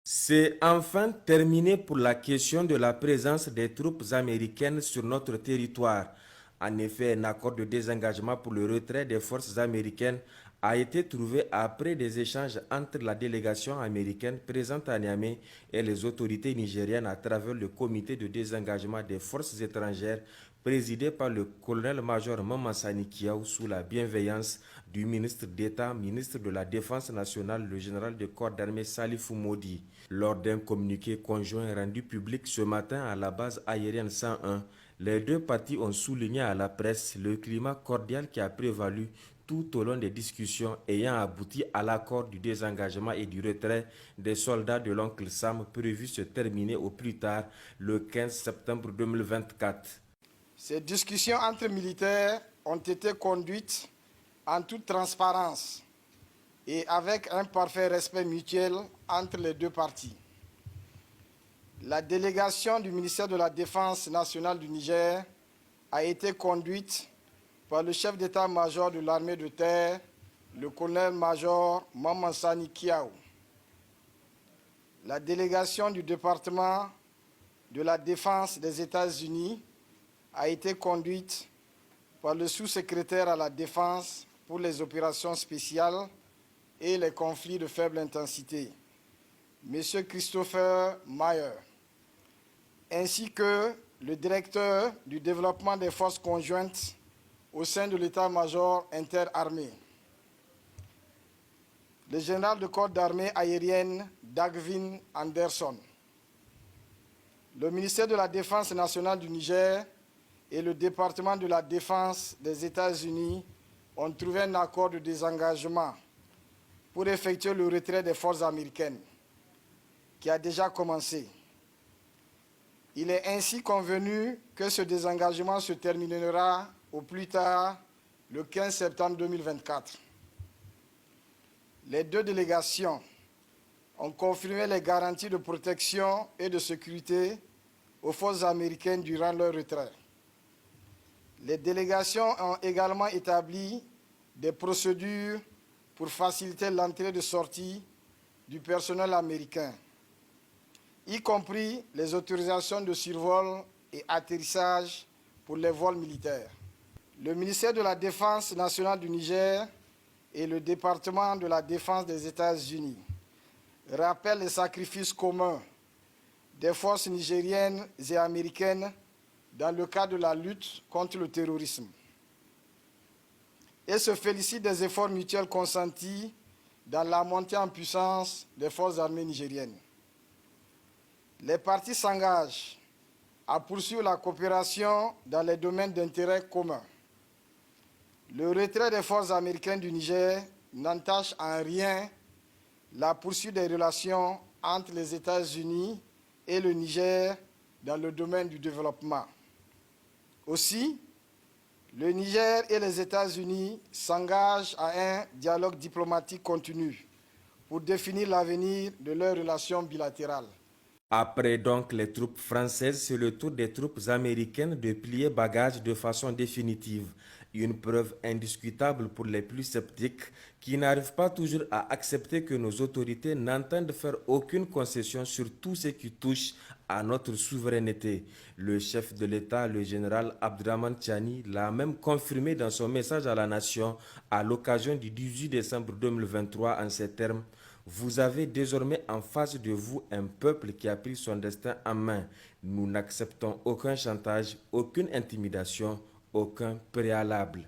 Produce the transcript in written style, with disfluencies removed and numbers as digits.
C'est enfin terminé pour la question de la présence des troupes américaines sur notre territoire. En effet, un accord de désengagement pour le retrait des forces américaines a été trouvé après des échanges entre la délégation américaine présente à Niamey et les autorités nigériennes à travers le comité de désengagement des forces étrangères présidé par le colonel-major Mamansani Kiaou sous la bienveillance du ministre d'État, ministre de la Défense nationale, le général de corps d'armée Salifou Modi. Lors d'un communiqué conjoint rendu public ce matin à la base aérienne 101, les deux parties ont souligné à la presse le climat cordial qui a prévalu tout au long des discussions ayant abouti à l'accord du désengagement et du retrait des soldats de l'oncle Sam prévu se terminer au plus tard le 15 septembre 2024. Ces discussions entre militaires ont été conduites en toute transparence et avec un parfait respect mutuel entre les deux parties. La délégation du ministère de la Défense nationale du Niger a été conduite par le chef d'état-major de l'armée de terre, le colonel-major Mamansani Kiaou. La délégation du département de la Défense des États-Unis a été conduite par le sous-secrétaire à la Défense pour les opérations spéciales et les conflits de faible intensité, M. Christopher Mayer, ainsi que le directeur du développement des forces conjointes au sein de l'état-major interarmé, le général de corps d'armée aérienne Dagvin Anderson. Le ministère de la Défense nationale du Niger et le département de la Défense des États-Unis ont trouvé un accord de désengagement pour effectuer le retrait des forces américaines, qui a déjà commencé. Il est ainsi convenu que ce désengagement se terminera au plus tard le 15 septembre 2024. Les deux délégations ont confirmé les garanties de protection et de sécurité aux forces américaines durant leur retrait. Les délégations ont également établi des procédures pour faciliter l'entrée et sortie du personnel américain, y compris les autorisations de survol et atterrissage pour les vols militaires. Le ministère de la Défense nationale du Niger et le département de la Défense des États-Unis rappellent les sacrifices communs des forces nigériennes et américaines dans le cadre de la lutte contre le terrorisme et se félicite des efforts mutuels consentis dans la montée en puissance des forces armées nigériennes. Les parties s'engagent à poursuivre la coopération dans les domaines d'intérêt commun. Le retrait des forces américaines du Niger n'entache en rien la poursuite des relations entre les États-Unis et le Niger dans le domaine du développement. Aussi, le Niger et les États-Unis s'engagent à un dialogue diplomatique continu pour définir l'avenir de leurs relations bilatérales. Après donc les troupes françaises, c'est le tour des troupes américaines de plier bagages de façon définitive. Une preuve indiscutable pour les plus sceptiques qui n'arrivent pas toujours à accepter que nos autorités n'entendent faire aucune concession sur tout ce qui touche à notre souveraineté. Le chef de l'État, le général Abdraman Tchani, l'a même confirmé dans son message à la nation à l'occasion du 18 décembre 2023 en ces termes. Vous avez désormais en face de vous un peuple qui a pris son destin en main. Nous n'acceptons aucun chantage, aucune intimidation, aucun préalable.